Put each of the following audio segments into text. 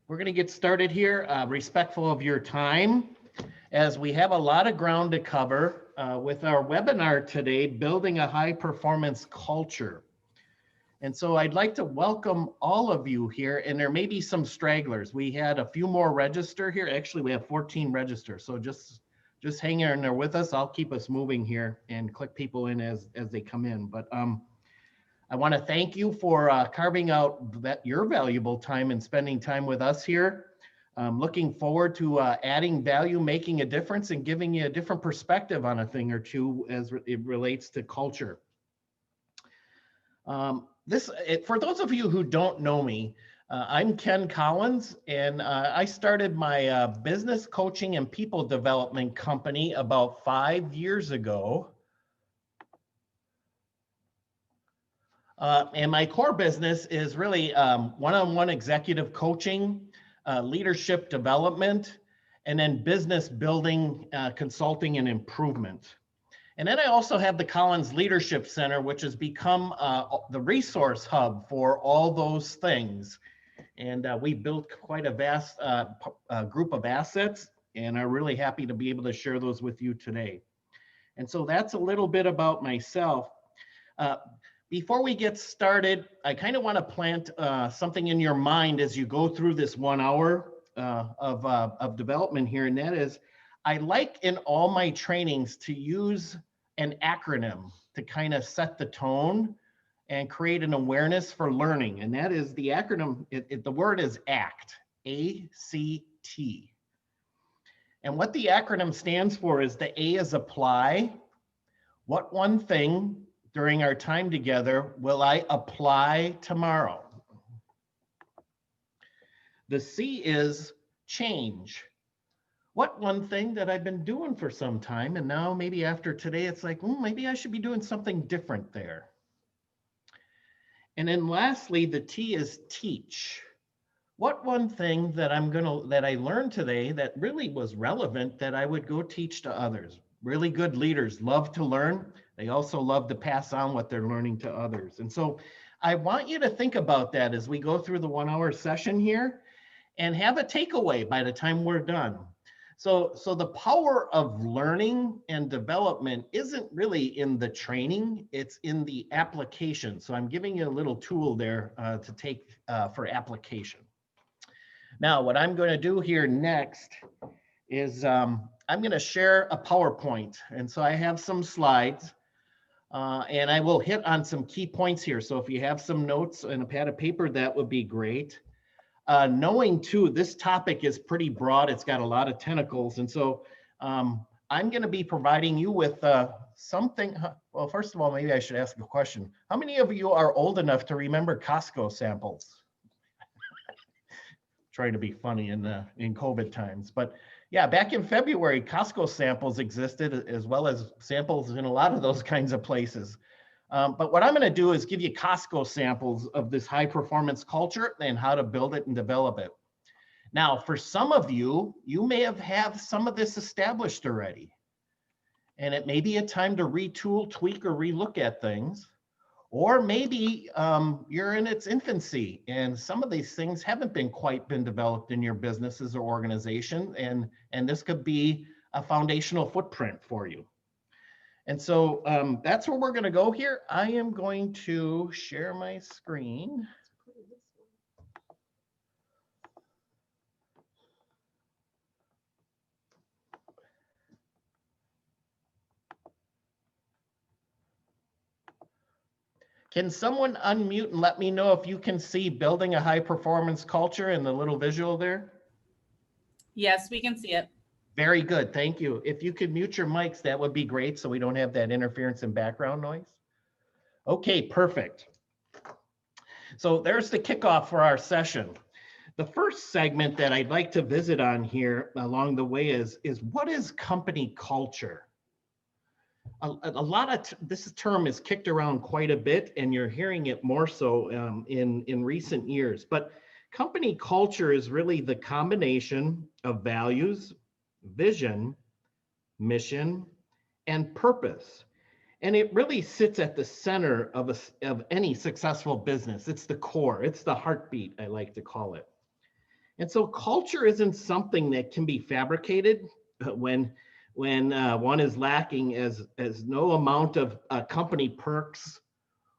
We're going to get started here, respectful of your time, as we have a lot of ground to cover with our webinar today, Building a High Performance Culture. And so I'd like to welcome all of you here, and there may be some stragglers. We had a few more register here. Actually, we have 14 register, so just hang in there with us. I'll keep us moving here and click people in as they come in. But I want to thank you for carving out your valuable time and spending time with us here. Looking forward to adding value, making a difference, and giving you a different perspective on a thing or two as it relates to culture. For those of you who don't know me, I'm Ken Collins, and I started my business coaching and people development company about 5 years ago. And my core business is really one-on-one executive coaching, leadership development, and then business building, consulting, and improvement. And then I also have the Collins Leadership Center, which has become the resource hub for all those things. And we built quite a vast group of assets, and are really happy to be able to share those with you today. And so that's a little bit about myself. Before we get started, I kind of want to plant something in your mind as you go through this 1 hour of development here, and that is, I like in all my trainings to use an acronym to kind of set the tone and create an awareness for learning. And that is the acronym, the word is ACT, A-C-T. And what the acronym stands for is the A is apply. What one thing during our time together will I apply tomorrow? The C is change. What one thing that I've been doing for some time, and now maybe after today, it's like, maybe I should be doing something different there. And then lastly, the T is teach. What one thing that I learned today that really was relevant that I would go teach to others? Really good leaders love to learn. They also love to pass on what they're learning to others. And so I want you to think about that as we go through the 1 hour session here and have a takeaway by the time we're done. So the power of learning and development isn't really in the training, it's in the application. So I'm giving you a little tool there to take for application. Now, what I'm going to do here next is I'm going to share a PowerPoint. And so I have some slides and I will hit on some key points here. So if you have some notes and a pad of paper, that would be great. Knowing too, this topic is pretty broad. It's got a lot of tentacles. And so I'm going to be providing you with something. Well, first of all, maybe I should ask a question. How many of you are old enough to remember Costco samples? Trying to be funny in COVID times. But yeah, back in February, Costco samples existed as well as samples in a lot of those kinds of places. But what I'm going to do is give you Costco samples of this high performance culture and how to build it and develop it. Now, for some of you, you may have some of this established already. And it may be a time to retool, tweak, or relook at things. Or maybe you're in its infancy and some of these things haven't quite been developed in your businesses or organization. And this could be a foundational footprint for you. And so that's where we're going to go here. I am going to share my screen. Can someone unmute and let me know if you can see building a high performance culture in the little visual there? Yes, we can see it. Very good, thank you. If you could mute your mics, that would be great so we don't have that interference and background noise. Okay, perfect. So there's the kickoff for our session. The first segment that I'd like to visit on here along the way is what is company culture? A lot of this term is kicked around quite a bit, and you're hearing it more so in recent years. But company culture is really the combination of values, vision, mission, and purpose. And it really sits at the center of any successful business. It's the core, it's the heartbeat, I like to call it. And so culture isn't something that can be fabricated when one is lacking as no amount of company perks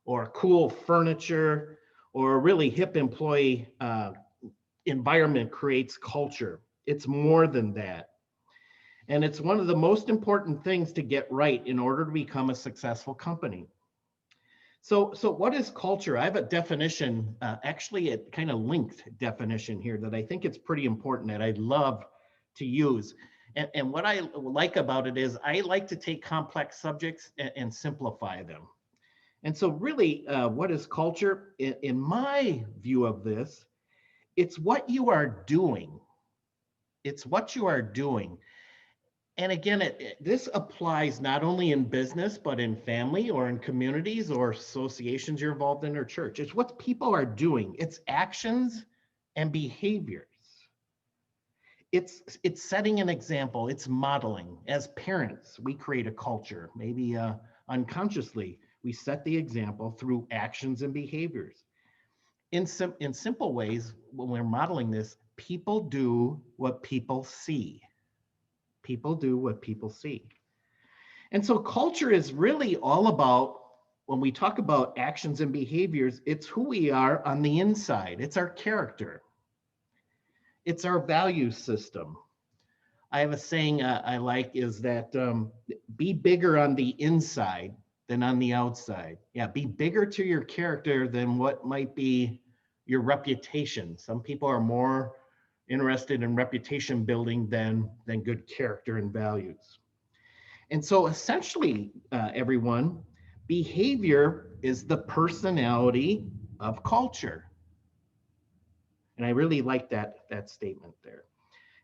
or cool furniture or a really hip employee environment creates culture. It's more than that. And it's one of the most important things to get right in order to become a successful company. So what is culture? I have a definition, actually a kind of linked definition here that I think it's pretty important that I'd love to use. And what I like about it is I like to take complex subjects and simplify them. And so really, what is culture? In my view of this, it's what you are doing. It's what you are doing. And again, this applies not only in business, but in family or in communities or associations you're involved in or church. It's what people are doing. It's actions and behaviors. It's setting an example. It's modeling. As parents, we create a culture. Maybe unconsciously, we set the example through actions and behaviors. In simple ways, when we're modeling this, people do what people see. People do what people see. And so culture is really all about, when we talk about actions and behaviors, it's who we are on the inside. It's our character. It's our value system. I have a saying I like is that be bigger on the inside than on the outside. Yeah, be bigger to your character than what might be your reputation. Some people are more interested in reputation building than good character and values. And so essentially, everyone, behavior is the personality of culture. And I really like that statement there.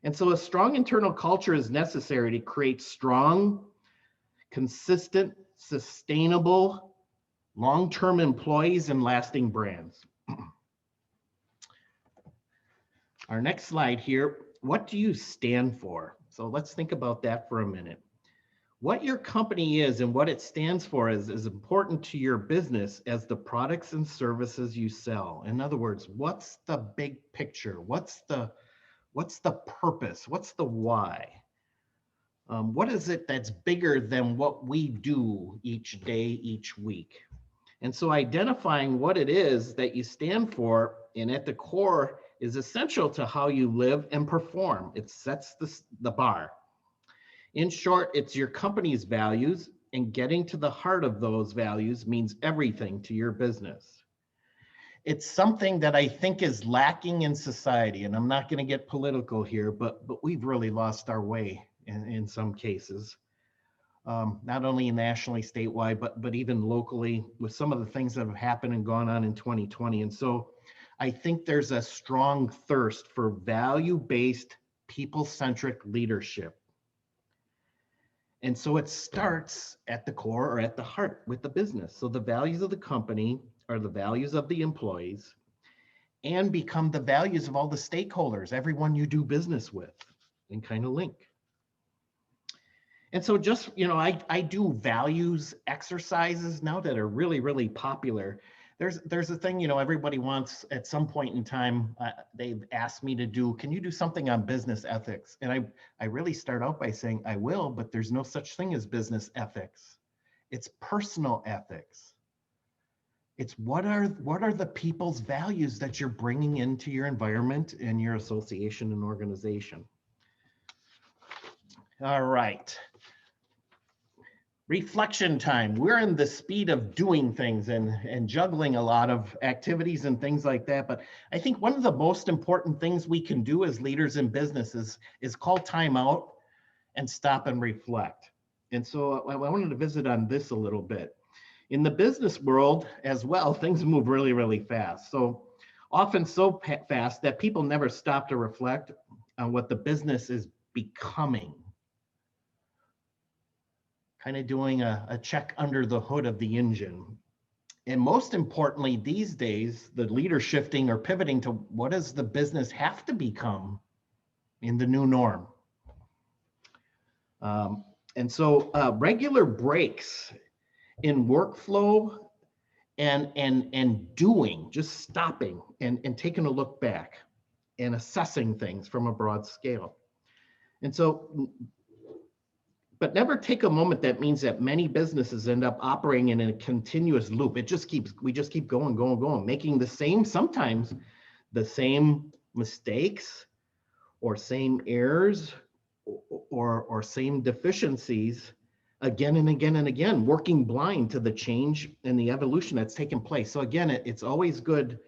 And so a strong internal culture is necessary to create strong, consistent, sustainable, long-term employees and lasting brands. Our next slide here, what do you stand for? So let's think about that for a minute. What your company is and what it stands for is important to your business as the products and services you sell. In other words, what's the big picture? What's the purpose? What's the why? What is it that's bigger than what we do each day, each week? And so identifying what it is that you stand for and at the core is essential to how you live and perform. It sets the bar. In short, it's your company's values, and getting to the heart of those values means everything to your business. It's something that I think is lacking in society, and I'm not going to get political here, but we've really lost our way in some cases, not only nationally, statewide, but even locally with some of the things that have happened and gone on in 2020. And so I think there's a strong thirst for value-based, people-centric leadership. And so it starts at the core or at the heart with the business. So the values of the company are the values of the employees and become the values of all the stakeholders, everyone you do business with, and kind of link. And so just, I do values exercises now that are really, really popular. There's a thing, everybody wants at some point in time, they've asked me to do, can you do something on business ethics? And I really start out by saying I will, but there's no such thing as business ethics. It's personal ethics. It's what are the people's values that you're bringing into your environment and your association and organization. All right. Reflection time. We're in the speed of doing things and juggling a lot of activities and things like that. But I think one of the most important things we can do as leaders in businesses is call time out and stop and reflect. And so I wanted to visit on this a little bit. In the business world as well, things move really, really fast. So often so fast that people never stop to reflect on what the business is becoming. Kind of doing a check under the hood of the engine. And most importantly, these days, the leader shifting or pivoting to what does the business have to become in the new norm? And so regular breaks in workflow and doing, just stopping and taking a look back. and assessing things from a broad scale. And so, but never take a moment that means that many businesses end up operating in a continuous loop. We just keep going, making sometimes the same mistakes or same errors or same deficiencies again and again and again, working blind to the change and the evolution that's taken place. So again, it's always good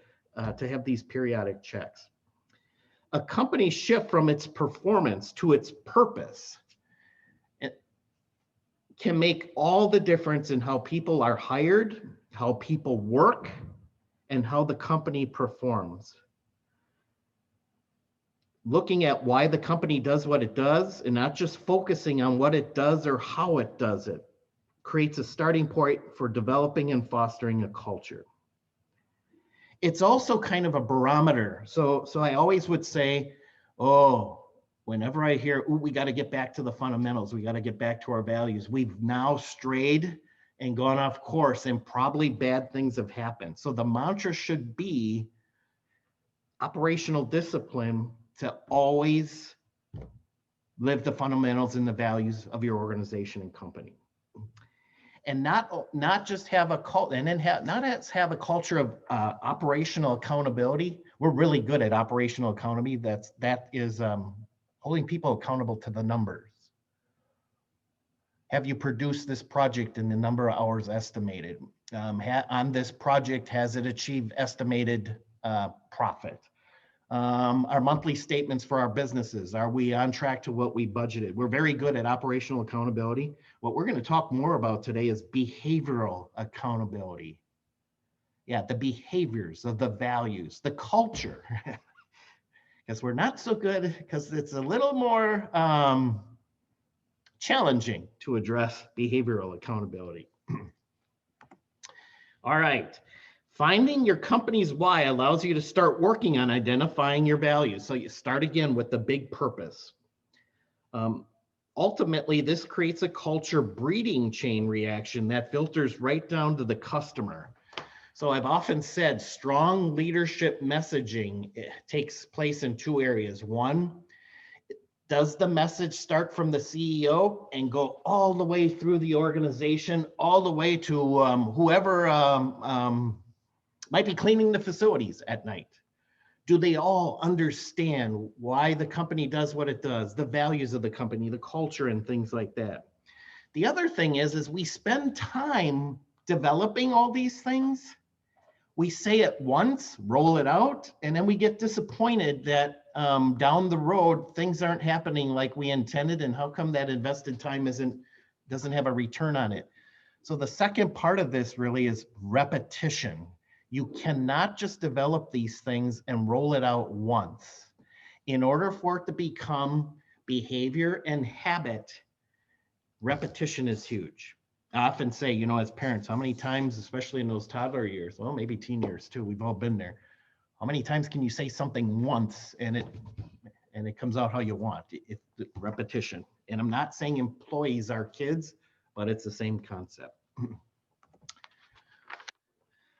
to have these periodic checks. A company shift from its performance to its purpose can make all the difference in how people are hired, how people work, and how the company performs. Looking at why the company does what it does and not just focusing on what it does or how it does it creates a starting point for developing and fostering a culture. It's also kind of a barometer. So I always would say, oh, whenever I hear, ooh, we got to get back to the fundamentals, we got to get back to our values, we've now strayed and gone off course and probably bad things have happened. So the mantra should be operational discipline to always live the fundamentals and the values of your organization and company. And not just have a cult, and then have a culture of operational accountability. We're really good at operational accountability. That is holding people accountable to the numbers. Have you produced this project in the number of hours estimated? On this project, has it achieved estimated profit? Our monthly statements for our businesses, are we on track to what we budgeted? We're very good at operational accountability. What we're going to talk more about today is behavioral accountability. Yeah, the behaviors of the values, the culture. Because we're not so good, because it's a little more challenging to address behavioral accountability. All right. Finding your company's why allows you to start working on identifying your values. So you start again with the big purpose. Ultimately, this creates a culture breeding chain reaction that filters right down to the customer. So I've often said strong leadership messaging takes place in two areas. One, does the message start from the CEO and go all the way through the organization, all the way to whoever might be cleaning the facilities at night? Do they all understand why the company does what it does, the values of the company, the culture, and things like that? The other thing is we spend time developing all these things. We say it once, roll it out, and then we get disappointed that down the road, things aren't happening like we intended, and how come that invested time doesn't have a return on it? So the second part of this really is repetition. You cannot just develop these things and roll it out once. In order for it to become behavior and habit, repetition is huge. I often say, as parents, how many times, especially in those toddler years, well, maybe teen years too, we've all been there. How many times can you say something once and it comes out how you want? It's repetition. And I'm not saying employees are kids, but it's the same concept.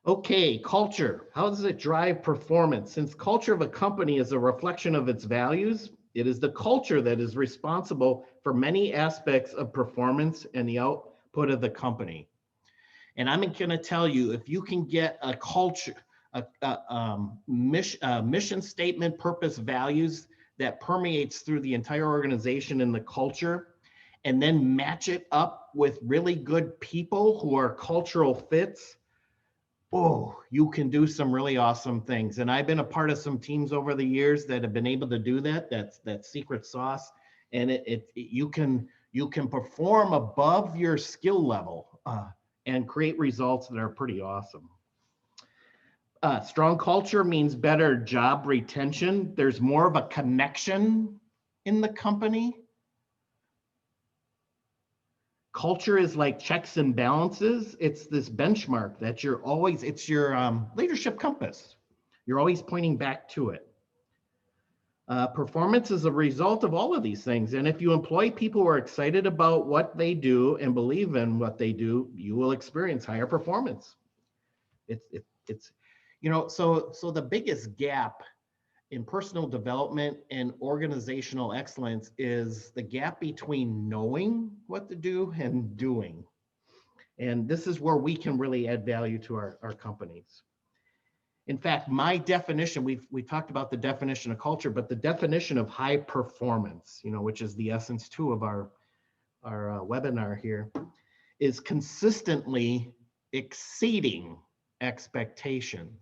Okay, culture. How does it drive performance? Since culture of a company is a reflection of its values, it is the culture that is responsible for many aspects of performance and the output of the company. And I'm going to tell you, if you can get a culture, mission statement, purpose, values that permeates through the entire organization and the culture, and then match it up with really good people who are cultural fits, oh, you can do some really awesome things. And I've been a part of some teams over the years that have been able to do that. That's that secret sauce. And you can perform above your skill level and create results that are pretty awesome. Strong culture means better job retention. There's more of a connection in the company. Culture is like checks and balances. It's this benchmark that it's your leadership compass. You're always pointing back to it. Performance is a result of all of these things. And if you employ people who are excited about what they do and believe in what they do, you will experience higher performance. So the biggest gap in personal development and organizational excellence is the gap between knowing what to do and doing. And this is where we can really add value to our companies. In fact, my definition, we talked about the definition of culture, but the definition of high performance, which is the essence too of our webinar here, is consistently exceeding expectations.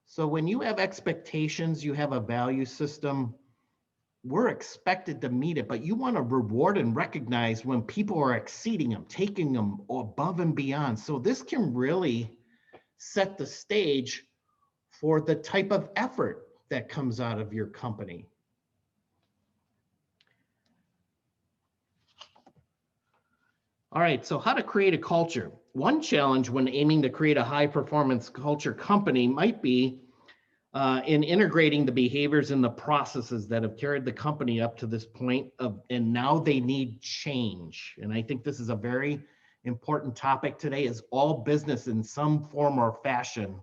So when you have expectations, you have a value system, we're expected to meet it, but you want to reward and recognize when people are exceeding them, taking them above and beyond. So this can really set the stage for the type of effort that comes out of your company. All right, so how to create a culture. One challenge when aiming to create a high performance culture company might be in integrating the behaviors and the processes that have carried the company up to this point and now they need change. And I think this is a very important topic today, as all business in some form or fashion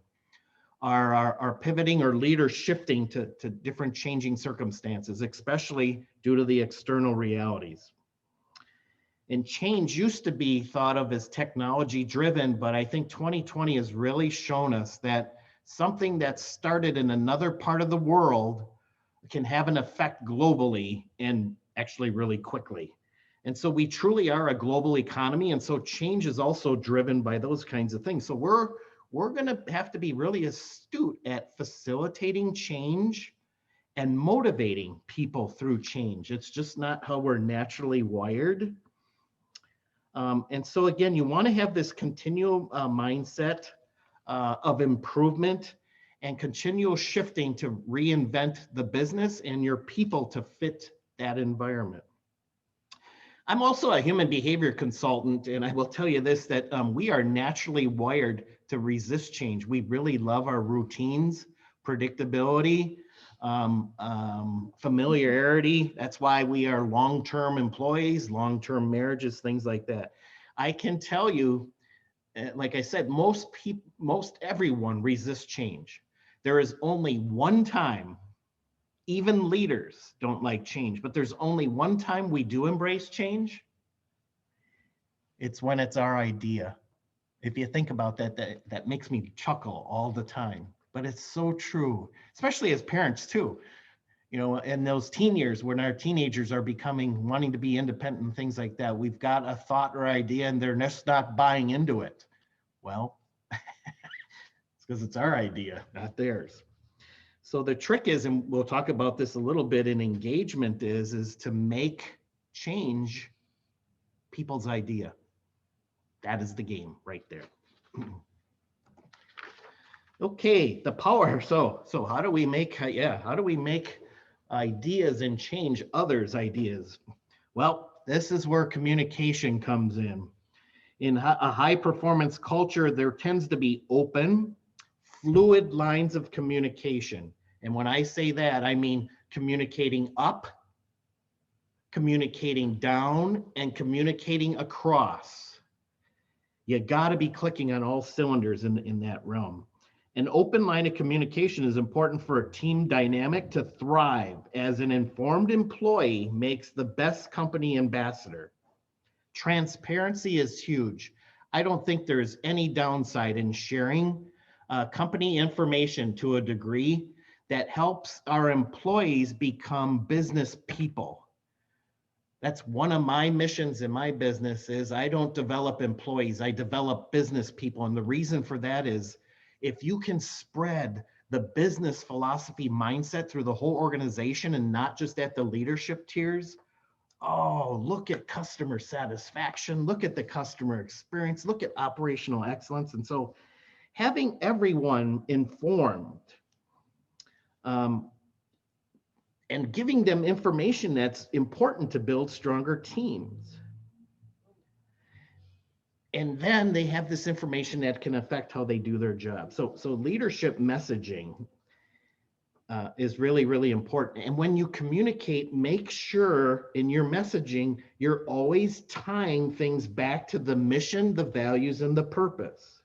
are pivoting or leaders shifting to different changing circumstances, especially due to the external realities. And change used to be thought of as technology driven, but I think 2020 has really shown us that something that started in another part of the world can have an effect globally and actually really quickly. And so we truly are a global economy. And so change is also driven by those kinds of things. So we're going to have to be really astute at facilitating change and motivating people through change. It's just not how we're naturally wired. And so again, you want to have this continual mindset of improvement and continual shifting to reinvent the business and your people to fit that environment. I'm also a human behavior consultant, and I will tell you this, that we are naturally wired to resist change. We really love our routines, predictability, familiarity. That's why we are long-term employees, long-term marriages, things like that. I can tell you, like I said, most everyone resists change. There is only one time, even leaders don't like change, but there's only one time we do embrace change. It's when it's our idea. If you think about that, that makes me chuckle all the time, but it's so true, especially as parents too. In those teen years when our teenagers are wanting to be independent and things like that, we've got a thought or idea and they're just not buying into it. Well, it's because it's our idea, not theirs. So the trick is, and we'll talk about this a little bit in engagement, is to make change people's idea. That is the game right there. Okay, the power. So how do we make, how do we make ideas and change others' ideas? Well, this is where communication comes in. In a high performance culture, there tends to be open, fluid lines of communication. And when I say that, I mean communicating up, communicating down, and communicating across. You got to be clicking on all cylinders in that realm. An open line of communication is important for a team dynamic to thrive, as an informed employee makes the best company ambassador. Transparency is huge. I don't think there's any downside in sharing company information to a degree that helps our employees become business people. That's one of my missions in my business is I don't develop employees, I develop business people. And the reason for that is if you can spread the business philosophy mindset through the whole organization and not just at the leadership tiers, oh, look at customer satisfaction, look at the customer experience, look at operational excellence. And so having everyone informed and giving them information that's important to build stronger teams. And then they have this information that can affect how they do their job. So leadership messaging is really, really important. And when you communicate, make sure in your messaging, you're always tying things back to the mission, the values, and the purpose.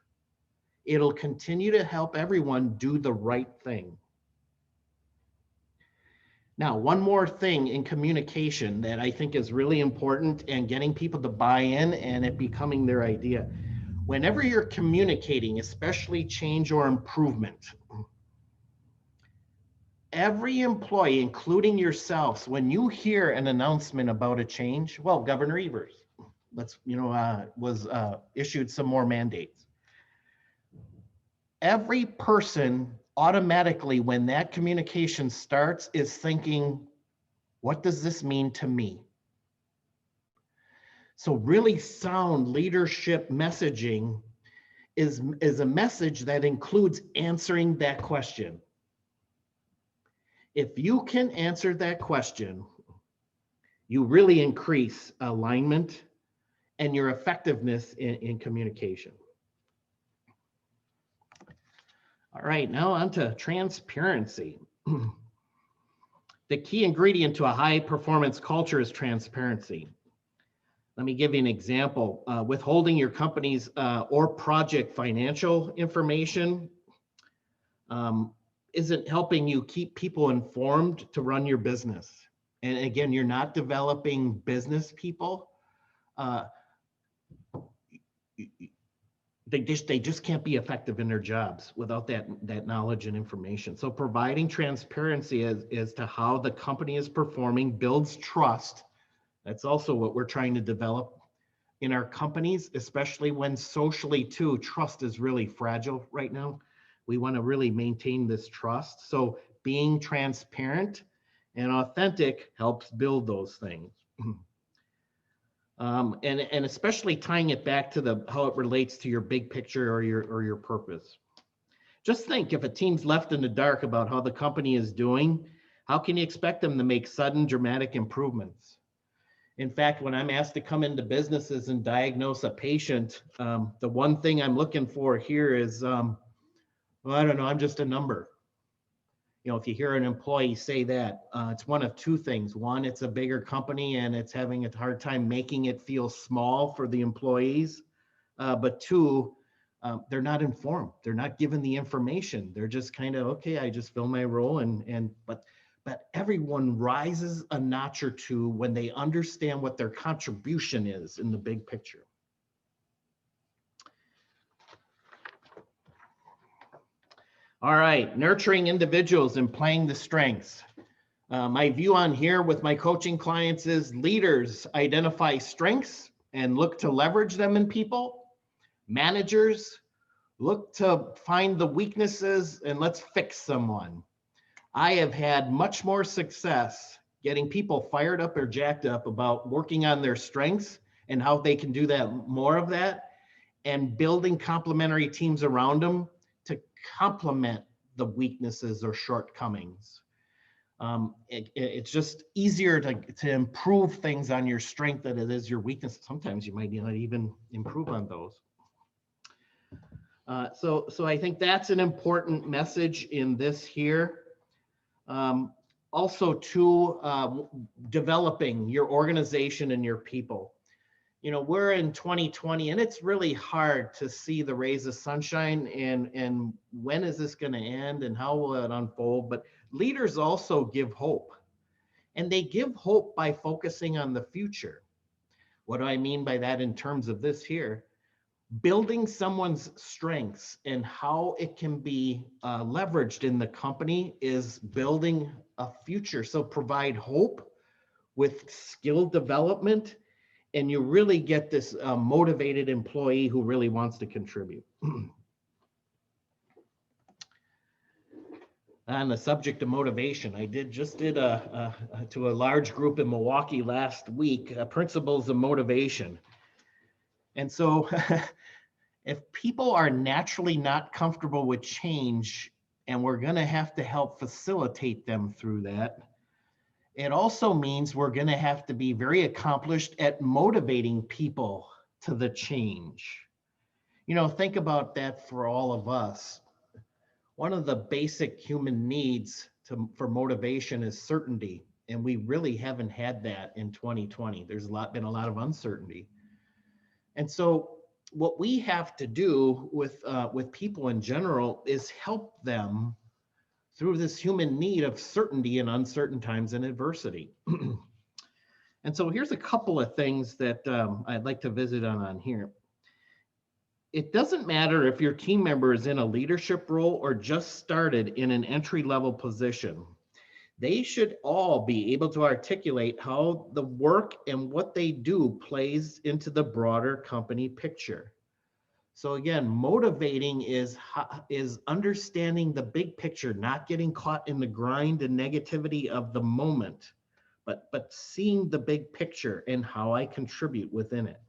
It'll continue to help everyone do the right thing. Now, one more thing in communication that I think is really important and getting people to buy in and it becoming their idea. Whenever you're communicating, especially change or improvement, every employee, including yourselves, when you hear an announcement about a change, well, Governor Evers, was issued some more mandates. Every person automatically, when that communication starts, is thinking, what does this mean to me? So really sound leadership messaging is a message that includes answering that question. If you can answer that question, you really increase alignment and your effectiveness in communication. All right, now on to transparency. The key ingredient to a high performance culture is transparency. Let me give you an example. Withholding your company's or project financial information isn't helping you keep people informed to run your business. And again, you're not developing business people. They just can't be effective in their jobs without that knowledge and information. So providing transparency as to how the company is performing builds trust. That's also what we're trying to develop in our companies, especially when socially too, trust is really fragile right now. We want to really maintain this trust. So being transparent and authentic helps build those things. And especially tying it back to how it relates to your big picture or your purpose. Just think, if a team's left in the dark about how the company is doing, how can you expect them to make sudden dramatic improvements? In fact, when I'm asked to come into businesses and diagnose a patient, the one thing I'm looking for here is, well, I don't know, I'm just a number. You know, if you hear an employee say that, it's one of two things. One, it's a bigger company and it's having a hard time making it feel small for the employees. But two, they're not informed. They're not given the information. They're just kind of, okay, I just fill my role but everyone rises a notch or two when they understand what their contribution is in the big picture. All right, nurturing individuals and playing the strengths. My view on here with my coaching clients is leaders identify strengths and look to leverage them in people. Managers look to find the weaknesses and let's fix someone. I have had much more success getting people fired up or jacked up about working on their strengths and how they can do that, more of that, and building complementary teams around them to complement the weaknesses or shortcomings. It's just easier to improve things on your strength than it is your weakness. Sometimes you might not even improve on those. So I think that's an important message in this here. Also to developing your organization and your people. You know, we're in 2020 and it's really hard to see the rays of sunshine and when is this going to end and how will it unfold? But leaders also give hope, and they give hope by focusing on the future. What do I mean by that in terms of this here? Building someone's strengths and how it can be leveraged in the company is building a future. So provide hope with skill development, and you really get this motivated employee who really wants to contribute. On the subject of motivation, I just did to a large group in Milwaukee last week, principles of motivation. And so if people are naturally not comfortable with change, and we're going to have to help facilitate them through that, it also means we're going to have to be very accomplished at motivating people to the change. You know, think about that for all of us. One of the basic human needs for motivation is certainty, and we really haven't had that in 2020. There's been a lot of uncertainty. And so what we have to do with people in general is help them through this human need of certainty in uncertain times and adversity. And so here's a couple of things that I'd like to visit on here. It doesn't matter if your team member is in a leadership role or just started in an entry-level position. They should all be able to articulate how the work and what they do plays into the broader company picture. So again, motivating is understanding the big picture, not getting caught in the grind and negativity of the moment, but seeing the big picture and how I contribute within it.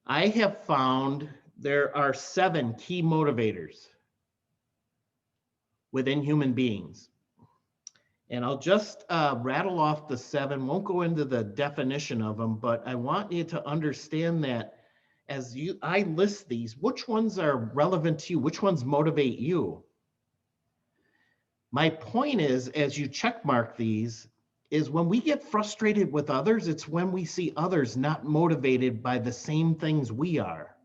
I have found there are 7 key motivators within human beings. And I'll just rattle off the 7, won't go into the definition of them, but I want you to understand that as I list these, which ones are relevant to you, which ones motivate you. My point is, as you check mark these, is when we get frustrated with others, it's when we see others not motivated by the same things we are.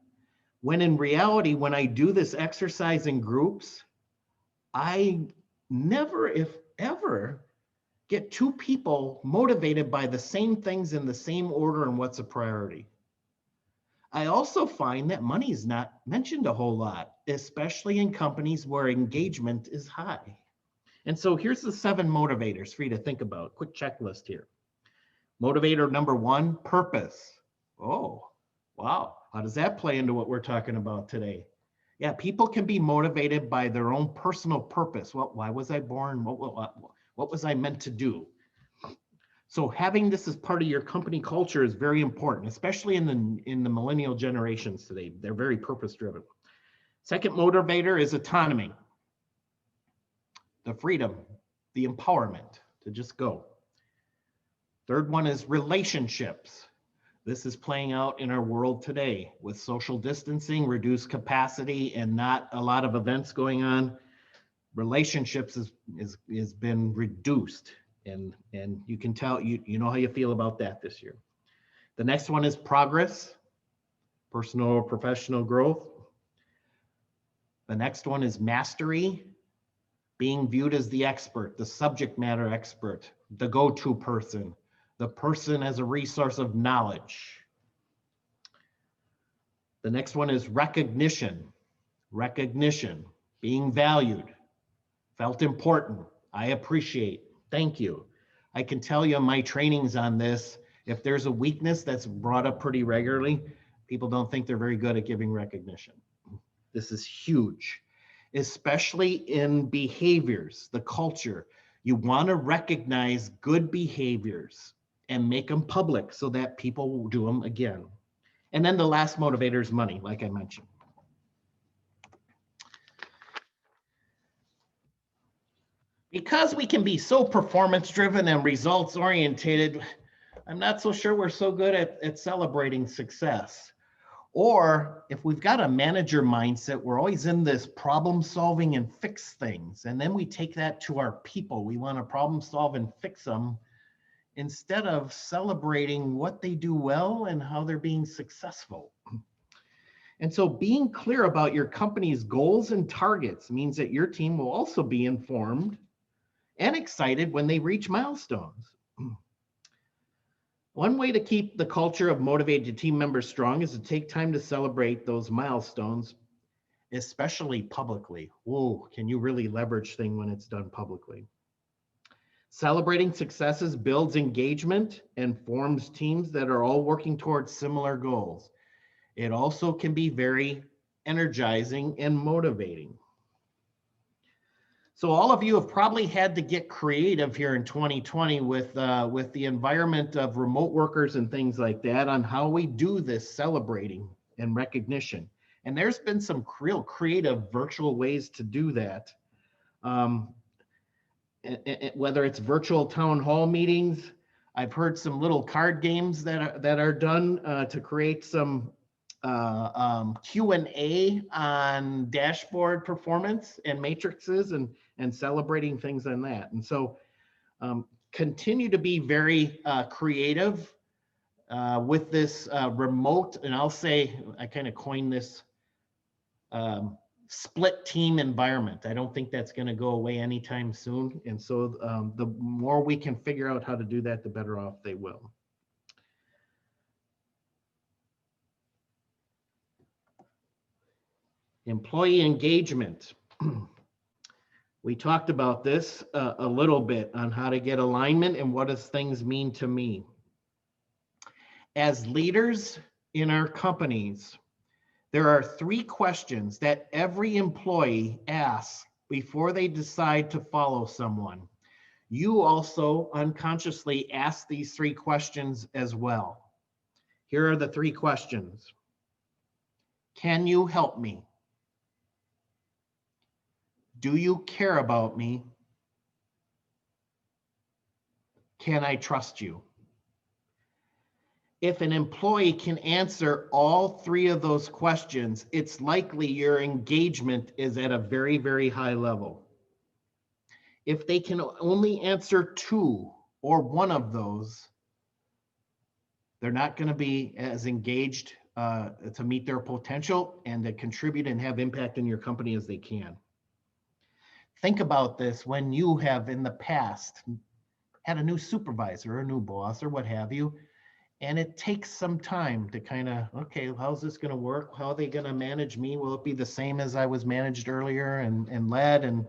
When in reality, when I do this exercise in groups, I never, if ever, get 2 people motivated by the same things in the same order and what's a priority. I also find that money is not mentioned a whole lot, especially in companies where engagement is high. And so here's the 7 motivators for you to think about. Quick checklist here. Motivator number 1, purpose. Oh, wow. How does that play into what we're talking about today? Yeah, people can be motivated by their own personal purpose. Well, why was I born? What was I meant to do? So having this as part of your company culture is very important, especially in the millennial generations today. They're very purpose driven. Second motivator is autonomy. The freedom, the empowerment to just go. Third one is relationships. This is playing out in our world today with social distancing, reduced capacity, and not a lot of events going on. Relationships has been reduced, and you can tell, you know how you feel about that this year. The next one is progress, personal or professional growth. The next one is mastery, being viewed as the expert, the subject matter expert, the go-to person, the person as a resource of knowledge. The next one is recognition, being valued, felt important, I appreciate, thank you. I can tell you my trainings on this, if there's a weakness that's brought up pretty regularly, people don't think they're very good at giving recognition. This is huge, especially in behaviors, the culture. You want to recognize good behaviors and make them public so that people will do them again. And then the last motivator is money, like I mentioned. Because we can be so performance driven and results oriented, I'm not so sure we're so good at celebrating success. Or if we've got a manager mindset, we're always in this problem solving and fix things. And then we take that to our people. We want to problem solve and fix them instead of celebrating what they do well and how they're being successful. And so being clear about your company's goals and targets means that your team will also be informed and excited when they reach milestones. One way to keep the culture of motivated team members strong is to take time to celebrate those milestones, especially publicly. Whoa, can you really leverage things when it's done publicly? Celebrating successes builds engagement and forms teams that are all working towards similar goals. It also can be very energizing and motivating. So all of you have probably had to get creative here in 2020 with the environment of remote workers and things like that on how we do this celebrating and recognition. And there's been some real creative virtual ways to do that. Whether it's virtual town hall meetings, I've heard some little card games that are done to create some Q&A on dashboard performance and matrices and celebrating things on that. And so continue to be very creative with this remote, and I'll say, I kind of coined this split team environment. I don't think that's going to go away anytime soon. And so the more we can figure out how to do that, the better off they will. Employee engagement. We talked about this a little bit on how to get alignment and what does things mean to me. As leaders in our companies, there are 3 questions that every employee asks before they decide to follow someone. You also unconsciously ask these 3 questions as well. Here are the 3 questions. Can you help me? Do you care about me? Can I trust you? If an employee can answer all 3 of those questions, it's likely your engagement is at a very, very high level. If they can only answer 2 or 1 of those, they're not going to be as engaged to meet their potential and to contribute and have impact in your company as they can. Think about this when you have in the past had a new supervisor or a new boss or what have you, and it takes some time to kind of, okay, how's this going to work? How are they going to manage me? Will it be the same as I was managed earlier and led? And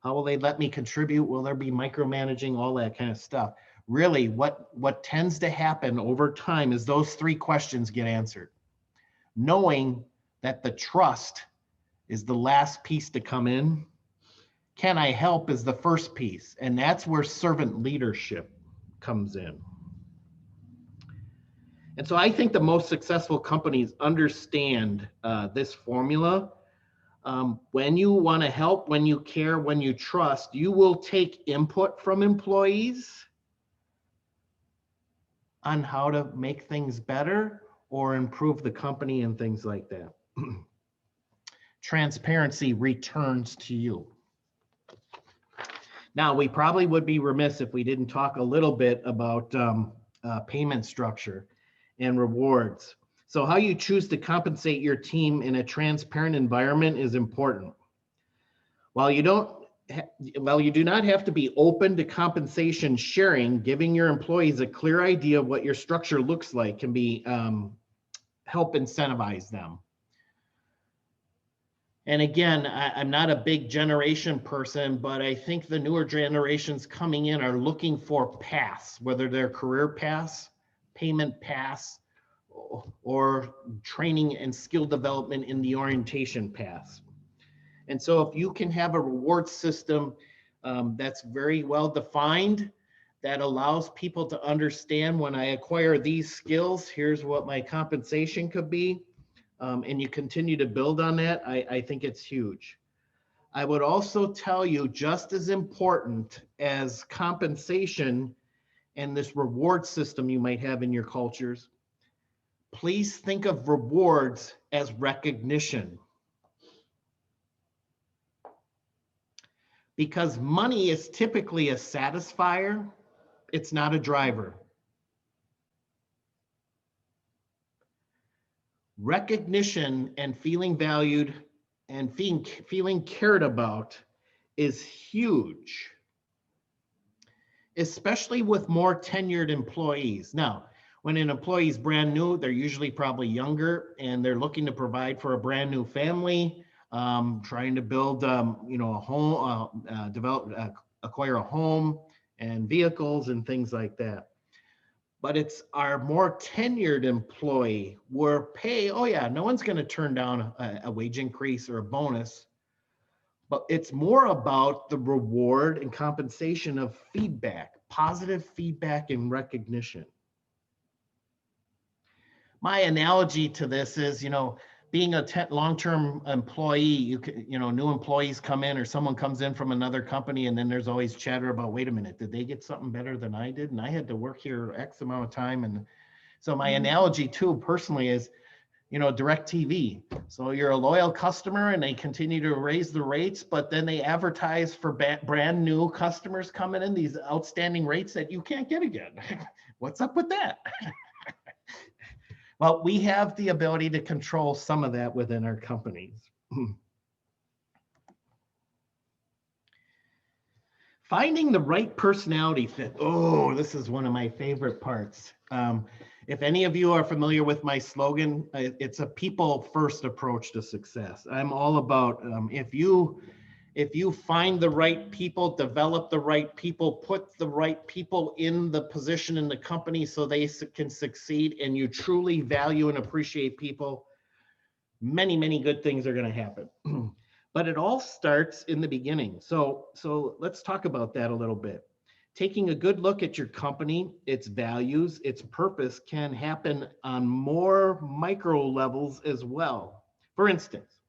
how will they let me contribute? Will there be micromanaging? All that kind of stuff. Really, what tends to happen over time is those 3 questions get answered. Knowing that the trust is the last piece to come in. Can I help is the first piece, and that's where servant leadership comes in. And so I think the most successful companies understand this formula. When you want to help, when you care, when you trust, you will take input from employees on how to make things better or improve the company and things like that. Transparency returns to you. Now, we probably would be remiss if we didn't talk a little bit about payment structure and rewards. So how you choose to compensate your team in a transparent environment is important. While you do not have to be open to compensation sharing, giving your employees a clear idea of what your structure looks like can be help incentivize them. And again, I'm not a big generation person, but I think the newer generations coming in are looking for paths, whether they're career paths, payment paths, or training and skill development in the orientation paths. And so if you can have a reward system that's very well defined, that allows people to understand when I acquire these skills, here's what my compensation could be. And you continue to build on that, I think it's huge. I would also tell you, just as important as compensation and this reward system you might have in your cultures, please think of rewards as recognition. Because money is typically a satisfier, it's not a driver. Recognition and feeling valued and feeling cared about is huge, especially with more tenured employees. Now, when an employee is brand new, they're usually probably younger and they're looking to provide for a brand new family, trying to build, a home, acquire a home and vehicles and things like that. But it's our more tenured employee where oh yeah, no one's going to turn down a wage increase or a bonus, but it's more about the reward and compensation of feedback, positive feedback and recognition. My analogy to this is, being a long-term employee, new employees come in or someone comes in from another company and then there's always chatter about, wait a minute, did they get something better than I did? And I had to work here X amount of time. And so my analogy too, personally is, DirecTV. So you're a loyal customer and they continue to raise the rates, but then they advertise for brand new customers coming in these outstanding rates that you can't get again. What's up with that? Well, we have the ability to control some of that within our companies. Finding the right personality fit. Oh, this is one of my favorite parts. If any of you are familiar with my slogan, it's a people first approach to success. I'm all about if you find the right people, develop the right people, put the right people in the position in the company so they can succeed, and you truly value and appreciate people, many, many good things are going to happen. But it all starts in the beginning. So let's talk about that a little bit. Taking a good look at your company, its values, its purpose can happen on more micro levels as well. For instance,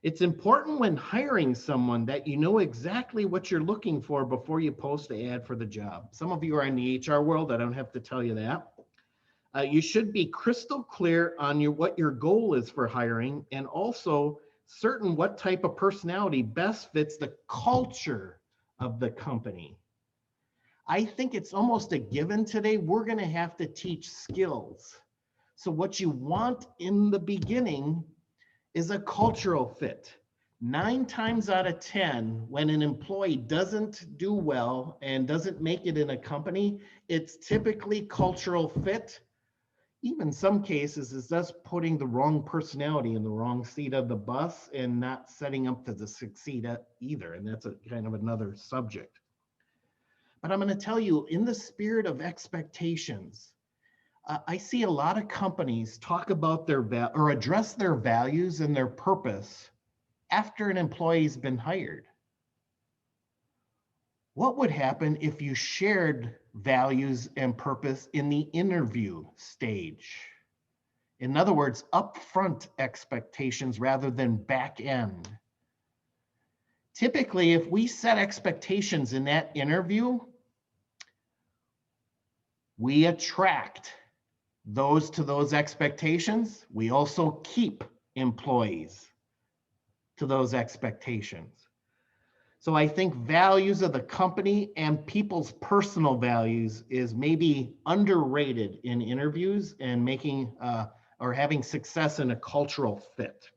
it's important when hiring someone that you know exactly what you're looking for before you post the ad for the job. Some of you are in the HR world, I don't have to tell you that. You should be crystal clear on what your goal is for hiring, and also certain what type of personality best fits the culture of the company. I think it's almost a given today. We're going to have to teach skills. So what you want in the beginning is a cultural fit. 9 times out of 10, when an employee doesn't do well and doesn't make it in a company, it's typically cultural fit. Even some cases is just putting the wrong personality in the wrong seat of the bus and not setting up to succeed either. And that's a kind of another subject. But I'm going to tell you, in the spirit of expectations, I see a lot of companies talk about or address their values and their purpose after an employee's been hired. What would happen if you shared values and purpose in the interview stage? In other words, upfront expectations rather than back end. Typically, if we set expectations in that interview, we attract those to those expectations. We also keep employees to those expectations. So I think values of the company and people's personal values is maybe underrated in interviews and making or having success in a cultural fit.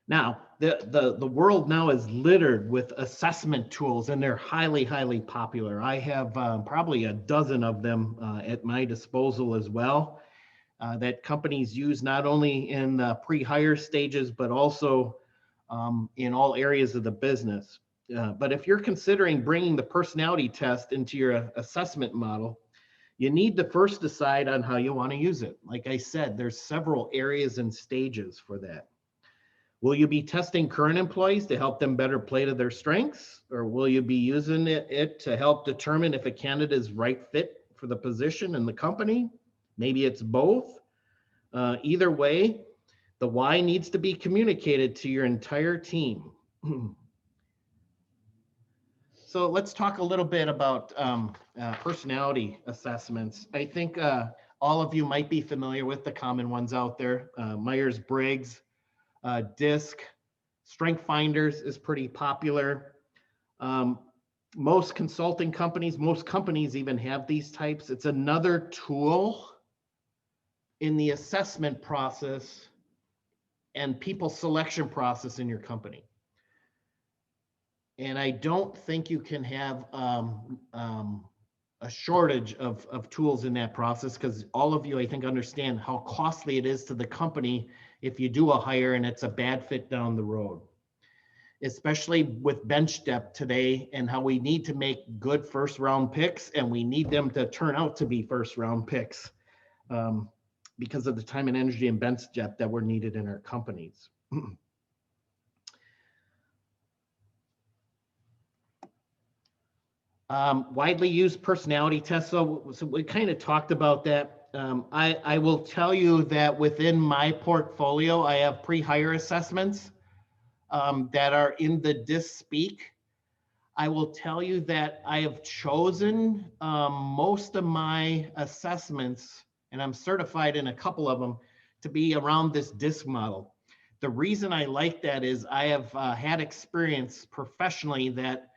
Now, the world now is littered with assessment tools, and they're highly, highly popular. I have probably a dozen of them at my disposal as well, that companies use not only in the pre-hire stages, but also in all areas of the business. But if you're considering bringing the personality test into your assessment model, you need to first decide on how you want to use it. Like I said, there's several areas and stages for that. Will you be testing current employees to help them better play to their strengths? Or will you be using it to help determine if a candidate is right fit for the position and the company? Maybe it's both. Either way, the why needs to be communicated to your entire team. So let's talk a little bit about personality assessments. I think all of you might be familiar with the common ones out there. Myers-Briggs, DISC, Strength Finders is pretty popular. Most consulting companies, most companies even have these types. It's another tool in the assessment process and people selection process in your company. And I don't think you can have a shortage of tools in that process, because all of you, I think, understand how costly it is to the company if you do a hire and it's a bad fit down the road, especially with bench depth today and how we need to make good first round picks, and we need them to turn out to be first round picks because of the time and energy and bench depth that were needed in our companies. Widely used personality tests. So we kind of talked about that. I will tell you that within my portfolio, I have pre-hire assessments that are in the DISC speak. I will tell you that I have chosen most of my assessments, and I'm certified in a couple of them, to be around this DISC model. The reason I like that is I have had experience professionally that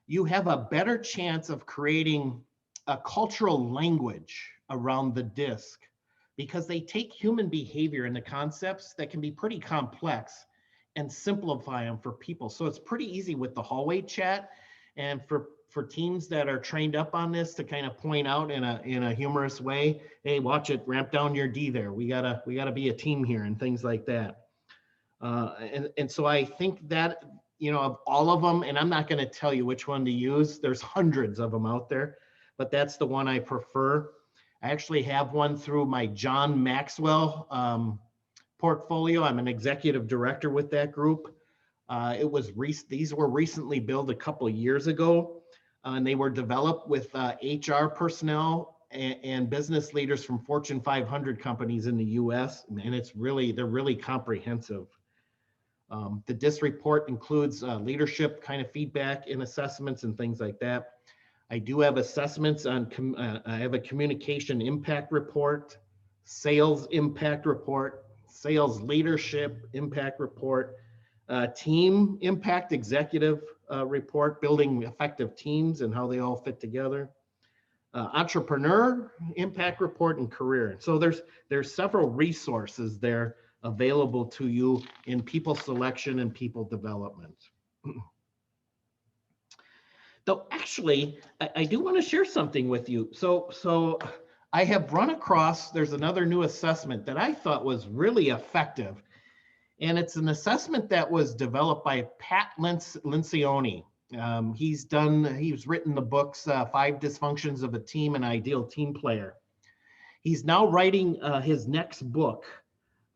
you have a better chance of creating a cultural language around the DISC, because they take human behavior and the concepts that can be pretty complex, and simplify them for people. So it's pretty easy with the hallway chat, and for teams that are trained up on this to kind of point out in a humorous way, hey, watch it, ramp down your D there. We gotta be a team here and things like that. And so I think that, of all of them, and I'm not going to tell you which one to use. There's hundreds of them out there, but that's the one I prefer. I actually have one through my John Maxwell portfolio. I'm an executive director with that group. These were recently built a couple of years ago, and they were developed with HR personnel and business leaders from Fortune 500 companies in the U.S. And they're really comprehensive. The DIS report includes leadership kind of feedback and assessments and things like that. I do have assessments on, I have a communication impact report, sales impact report, sales leadership impact report, team impact executive report, building effective teams and how they all fit together, entrepreneur impact report, and career. So there's several resources there available to you in people selection and people development. Though actually, I do want to share something with you. So I have run across, there's another new assessment that I thought was really effective. And it's an assessment that was developed by Pat Lencioni. He's written the books, 5 Dysfunctions of a Team, an Ideal Team Player. He's now writing his next book.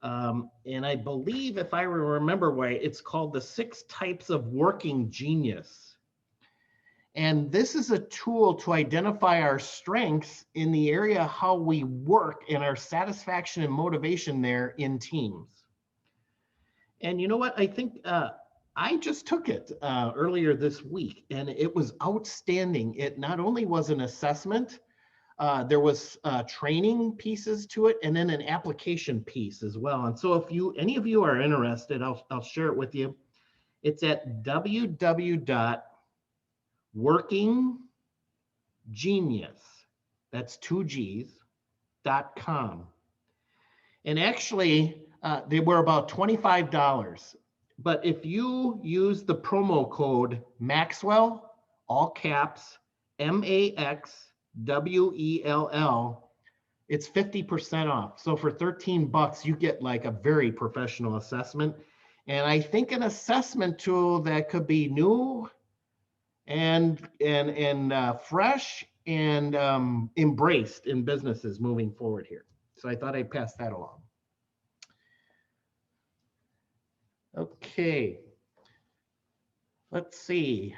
And I believe, if I remember right, it's called The 6 Types of Working Genius. And this is a tool to identify our strengths in the area how we work and our satisfaction and motivation there in teams. And you know what? I think I just took it earlier this week, and it was outstanding. It not only was an assessment, there was training pieces to it, and then an application piece as well. And so if any of you are interested, I'll share it with you. It's at www.workinggenius, that's 2 G's.com. And actually, they were about $25. But if you use the promo code Maxwell, all caps, MAXWELL, it's 50% off. So for $13, you get like a very professional assessment. And I think an assessment tool that could be new and fresh and embraced in businesses moving forward here. So I thought I'd pass that along. Okay, let's see.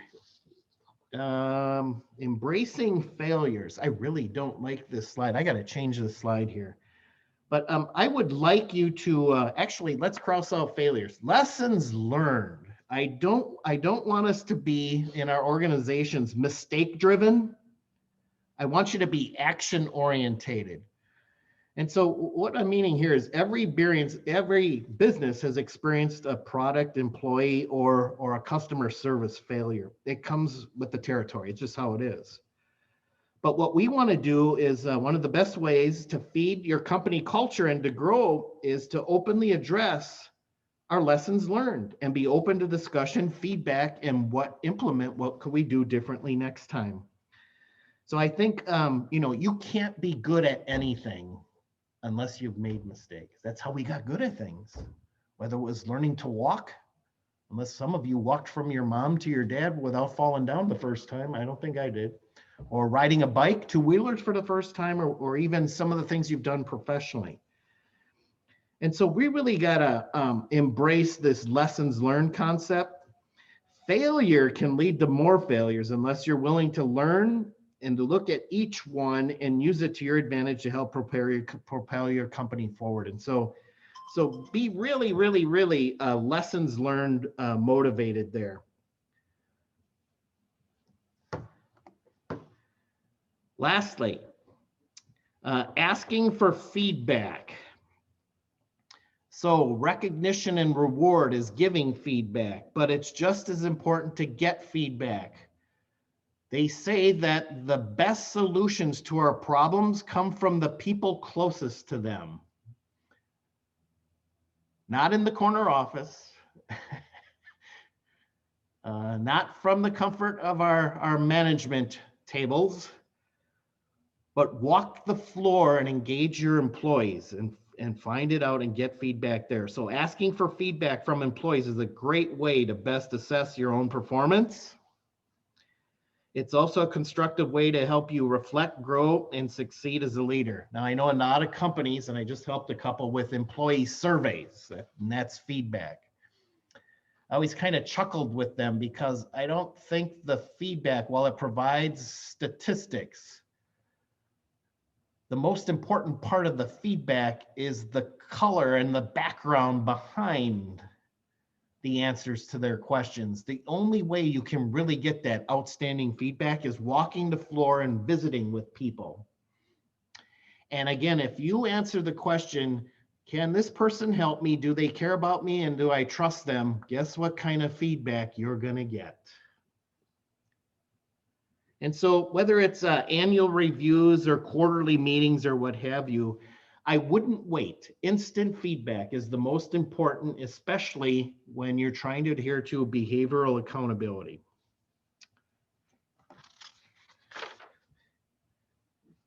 Embracing failures. I really don't like this slide. I got to change the slide here. But I would like you to actually, let's cross out failures. Lessons learned. I don't want us to be in our organizations mistake driven. I want you to be action orientated. And so what I'm meaning here is every business has experienced a product, employee, or a customer service failure. It comes with the territory. It's just how it is. But what we want to do is one of the best ways to feed your company culture and to grow is to openly address our lessons learned and be open to discussion, feedback, and what could we do differently next time. So I think, you can't be good at anything unless you've made mistakes. That's how we got good at things. Whether it was learning to walk, unless some of you walked from your mom to your dad without falling down the first time. I don't think I did. Or riding a bike, 2-wheelers for the first time, or even some of the things you've done professionally. And so we really gotta embrace this lessons learned concept. Failure can lead to more failures unless you're willing to learn and to look at each one and use it to your advantage to help propel your company forward. And so be really, really, really lessons learned motivated there. Lastly, asking for feedback. So recognition and reward is giving feedback, but it's just as important to get feedback. They say that the best solutions to our problems come from the people closest to them. Not in the corner office, Not from the comfort of our management tables, but walk the floor and engage your employees and find it out and get feedback there. So asking for feedback from employees is a great way to best assess your own performance. It's also a constructive way to help you reflect, grow, and succeed as a leader. Now, I know a lot of companies, and I just helped a couple with employee surveys, and that's feedback. I always kind of chuckled with them because I don't think the feedback, while it provides statistics, the most important part of the feedback is the color and the background behind the answers to their questions. The only way you can really get that outstanding feedback is walking the floor and visiting with people. And again, if you answer the question, can this person help me? Do they care about me? And do I trust them? Guess what kind of feedback you're going to get? And so whether it's annual reviews or quarterly meetings or what have you, I wouldn't wait. Instant feedback is the most important, especially when you're trying to adhere to behavioral accountability.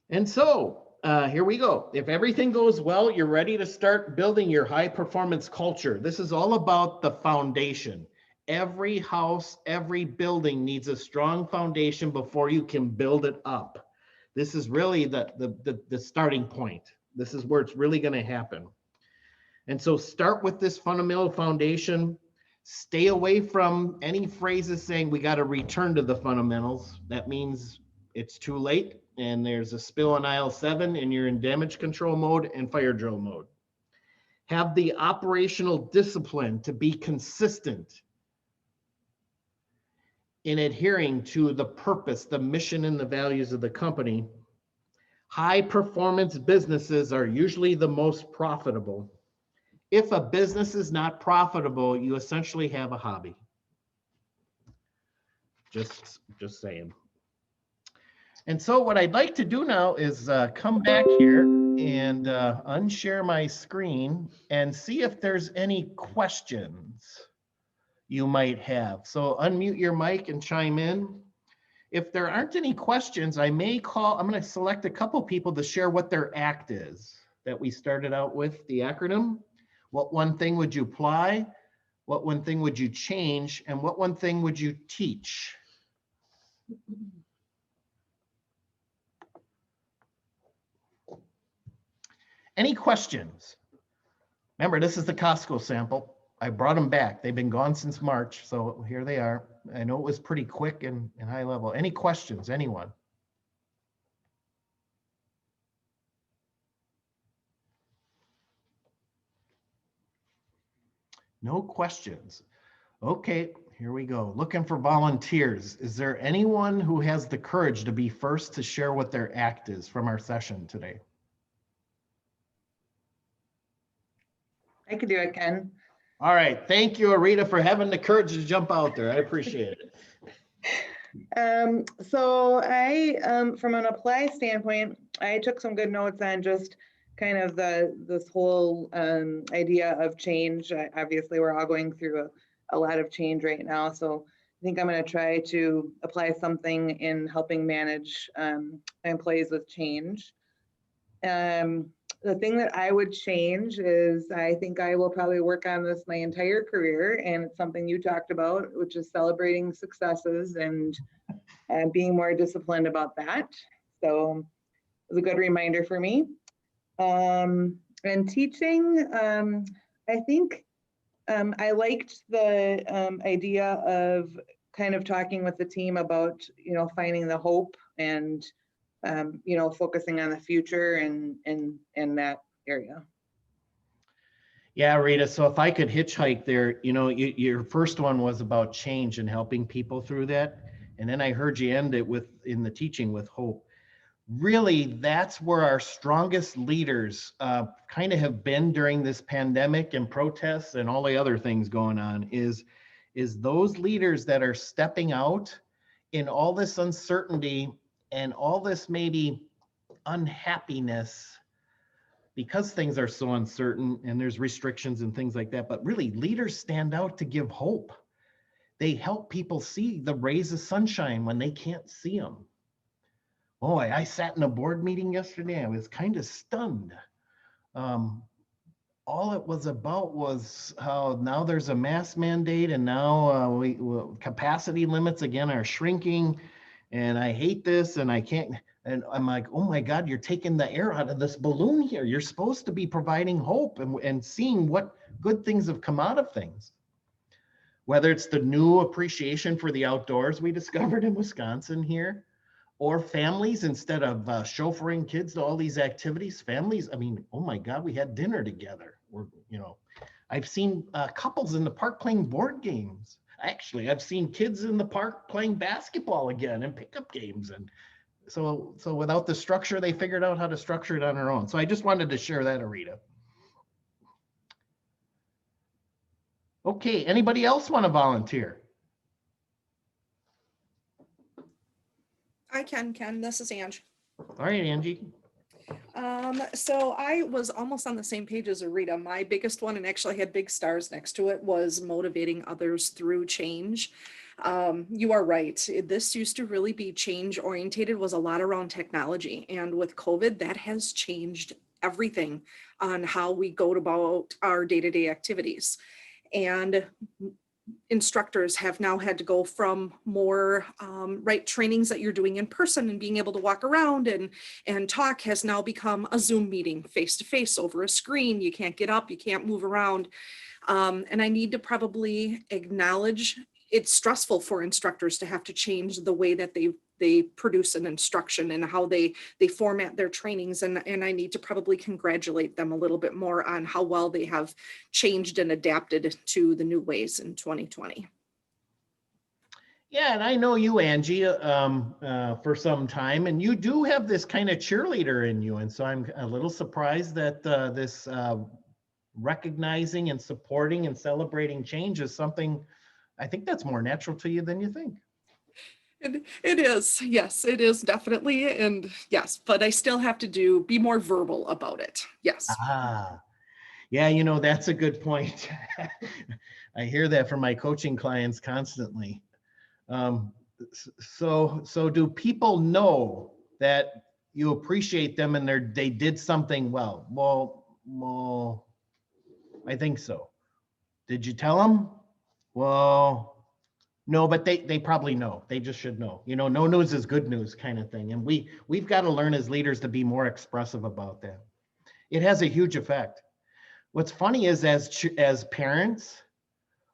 And so here we go. If everything goes well, you're ready to start building your high performance culture. This is all about the foundation. Every house, every building needs a strong foundation before you can build it up. This is really the starting point. This is where it's really going to happen. And so start with this fundamental foundation. Stay away from any phrases saying we got to return to the fundamentals. That means it's too late and there's a spill on aisle 7 and you're in damage control mode and fire drill mode. Have the operational discipline to be consistent in adhering to the purpose, the mission, and the values of the company. High performance businesses are usually the most profitable. If a business is not profitable, you essentially have a hobby. Just saying. And so what I'd like to do now is come back here and unshare my screen and see if there's any questions you might have. So unmute your mic and chime in. If there aren't any questions, I'm going to select a couple people to share what their ACT is that we started out with, the acronym. What one thing would you apply? What one thing would you change? And what one thing would you teach? Any questions? Remember, this is the Costco sample. I brought them back. They've been gone since March, so here they are. I know it was pretty quick and high level. Any questions, anyone? No questions. Okay, here we go. Looking for volunteers. Is there anyone who has the courage to be first to share what their ACT is from our session today? I could do it, Ken. All right. Thank you, Arita, for having the courage to jump out there. I appreciate it. So I, from an apply standpoint, I took some good notes on just kind of this whole idea of change. Obviously, we're all going through a lot of change right now. So I think I'm going to try to apply something in helping manage my employees with change. The thing that I would change is I think I will probably work on this my entire career, and it's something you talked about, which is celebrating successes and being more disciplined about that. So it was a good reminder for me. And teaching, I think I liked the idea of kind of talking with the team about, finding the hope and focusing on the future and in that area. Yeah, Rita. So if I could hitchhike there, your first one was about change and helping people through that. And then I heard you end it in the teaching with hope. Really, that's where our strongest leaders kind of have been during this pandemic and protests and all the other things going on is those leaders that are stepping out in all this uncertainty and all this maybe unhappiness because things are so uncertain and there's restrictions and things like that, but really leaders stand out to give hope. They help people see the rays of sunshine when they can't see them. Boy, I sat in a board meeting yesterday. I was kind of stunned. All it was about was how now there's a mask mandate, and now capacity limits again are shrinking, and I hate this, and I can't. And I'm like, oh my God, you're taking the air out of this balloon here. You're supposed to be providing hope and seeing what good things have come out of things. Whether it's the new appreciation for the outdoors we discovered in Wisconsin here, or families, instead of chauffeuring kids to all these activities, families, I mean, oh my God, we had dinner together. Or, you know, I've seen couples in the park playing board games. Actually, I've seen kids in the park playing basketball again and pickup games. And so without the structure, they figured out how to structure it on their own. So I just wanted to share that, Arita. Okay, anybody else want to volunteer? I can, Ken. This is Ange. All right, Angie. So I was almost on the same page as Arita. My biggest one, and actually had big stars next to it, was motivating others through change. You are right. This used to really be change orientated, was a lot around technology. And with COVID, that has changed everything on how we go about our day-to-day activities. And instructors have now had to go from more trainings that you're doing in person and being able to walk around and talk has now become a Zoom meeting face to face over a screen. You can't get up, you can't move around. And I need to probably acknowledge it's stressful for instructors to have to change the way that they produce an instruction and how they format their trainings. And I need to probably congratulate them a little bit more on how well they have changed and adapted to the new ways in 2020. Yeah, and I know you, Angie, for some time, and you do have this kind of cheerleader in you. And so I'm a little surprised that this recognizing and supporting and celebrating change is something, I think that's more natural to you than you think. It is, yes, it is definitely. And yes, but I still have to be more verbal about it. Yes. Yeah, you know, that's a good point. I hear that from my coaching clients constantly. So do people know that you appreciate them and they did something well? Well, I think so. Did you tell them? Well, no, but they probably know. They just should know. You know, no news is good news kind of thing. And we've got to learn as leaders to be more expressive about that. It has a huge effect. What's funny is as parents,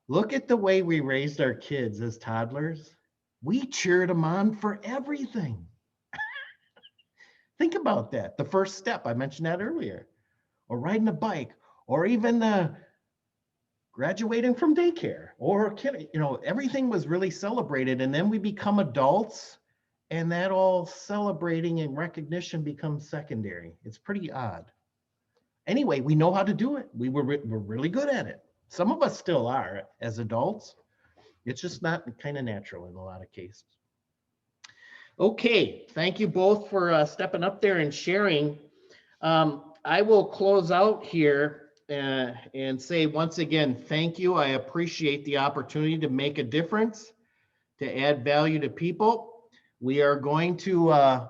look at the way we raised our kids as toddlers. We cheered them on for everything. Think about that. The first step, I mentioned that earlier, or riding a bike, or even graduating from daycare, or kid, you know, everything was really celebrated. And then we become adults and that all celebrating and recognition becomes secondary. It's pretty odd. Anyway, we know how to do it. We're really good at it. Some of us still are as adults. It's just not kind of natural in a lot of cases. Okay, thank you both for stepping up there and sharing. I will close out here and say once again, thank you. I appreciate the opportunity to make a difference, to add value to people. We are going to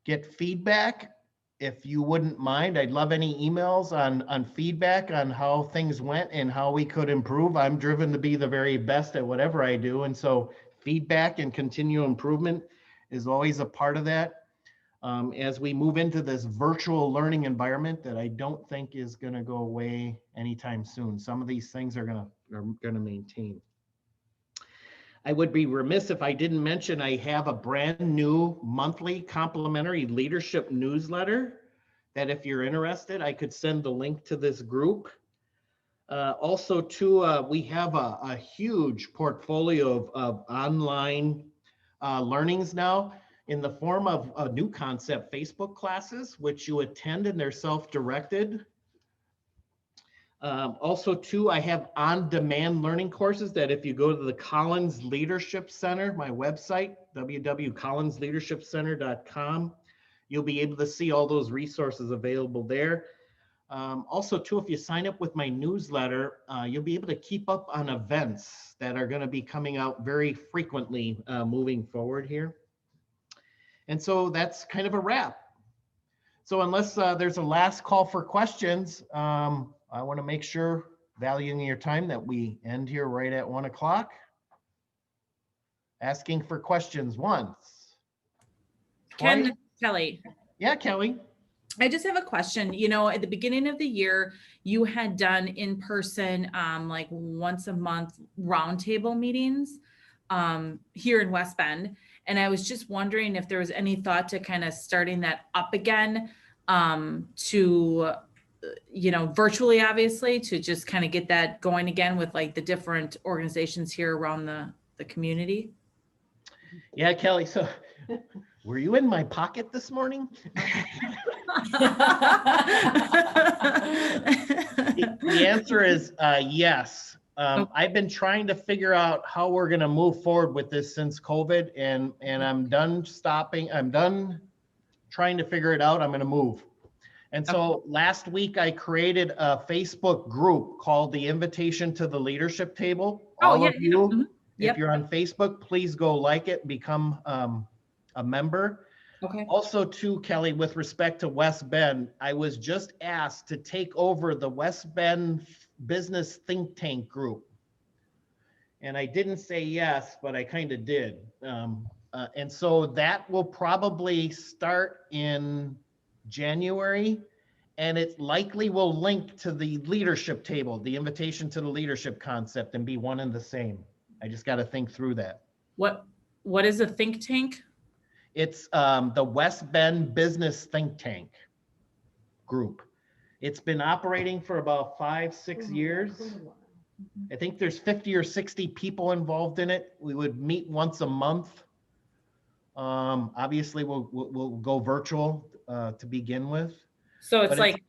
get feedback. If you wouldn't mind, I'd love any emails on feedback on how things went and how we could improve. I'm driven to be the very best at whatever I do. And so feedback and continual improvement is always a part of that. As we move into this virtual learning environment that I don't think is going to go away anytime soon. Some of these things are going to maintain. I would be remiss if I didn't mention I have a brand new monthly complimentary leadership newsletter that if you're interested, I could send the link to this group. Also, too, we have a huge portfolio of online learnings now in the form of a new concept, Facebook classes, which you attend and they're self-directed. Also, too, I have on-demand learning courses that if you go to the Collins Leadership Center, my website, www.collinsleadershipcenter.com, you'll be able to see all those resources available there. Also, too, if you sign up with my newsletter, you'll be able to keep up on events that are going to be coming out very frequently moving forward here. And so that's kind of a wrap. So unless there's a last call for questions, I want to make sure, valuing your time, that we end here right at 1 o'clock. Asking for questions once. Ken, twice. Kelly, Yeah, Kelly. I just have a question. You know, at the beginning of the year, you had done in-person, like once a month roundtable meetings here in West Bend. And I was just wondering if there was any thought to kind of starting that up again to, you know, virtually, obviously, to just kind of get that going again with like the different organizations here around the community. Yeah, Kelly. So were you in my pocket this morning? The answer is yes. I've been trying to figure out how we're going to move forward with this since COVID, and I'm done stopping. I'm done trying to figure it out. I'm going to move. And so last week I created a Facebook group called the Invitation to the Leadership Table. All of you, Mhm. if you're on Facebook, please go like it, become a member. Okay. Also, too, Kelly, with respect to West Bend, I was just asked to take over the West Bend Business Think Tank Group. And I didn't say yes, but I kind of did. And so that will probably start in January, and it likely will link to the leadership table, the Invitation to the Leadership concept, and be one and the same. I just got to think through that. What is a think tank? It's the West Bend Business Think Tank Group. It's been operating for about 5-6 years. I think there's 50 or 60 people involved in it. We would meet once a month. Obviously, we'll go virtual to begin with. So it's But like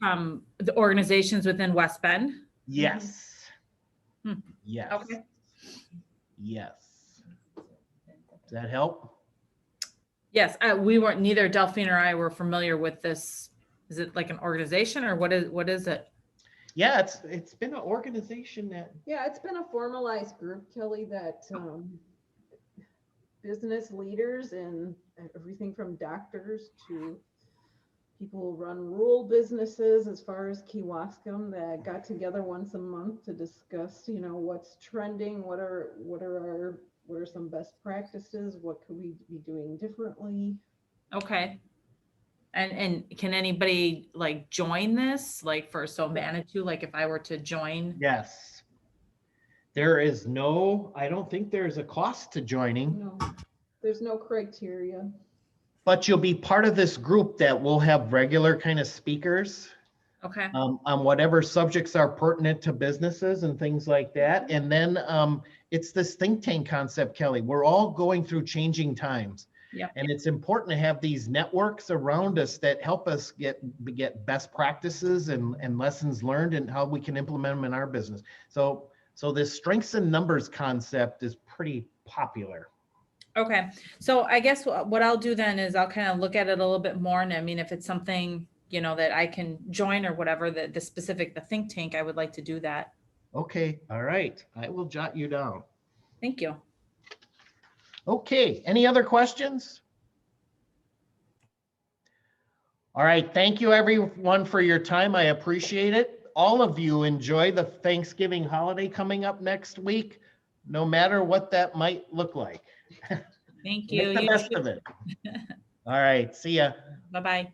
the organizations within West Bend? Yes. Hmm. Yes. Okay. Yes. Does that help? Yes, we weren't, neither Delphine or I were familiar with this. Is it like an organization or what is it? Yeah, it's been an organization that. Yeah, it's been a formalized group, Kelly, that business leaders and everything from doctors to people who run rural businesses as far as Kewaskum that got together once a month to discuss, you know, what's trending, what are some best practices, what could we be doing differently. Okay. And can anybody like join this, like for Manitou, like if I were to join? Yes. I don't think there's a cost to joining. No, there's no criteria. But you'll be part of this group that will have regular kind of speakers Okay. on whatever subjects are pertinent to businesses and things like that. And then it's this think tank concept, Kelly. We're all going through changing times. Yep. And it's important to have these networks around us that help us get best practices and lessons learned and how we can implement them in our business. So this strengths in numbers concept is pretty popular. Okay. So I guess what I'll do then is I'll kind of look at it a little bit more. And I mean, if it's something, you know, that I can join or whatever, the think tank, I would like to do that. Okay. All right. I will jot you down. Thank you. Okay. Any other questions? All right. Thank you everyone for your time. I appreciate it. All of you enjoy the Thanksgiving holiday coming up next week, no matter what that might look like. Thank you. Make the best of it. All right. See ya. Bye-bye.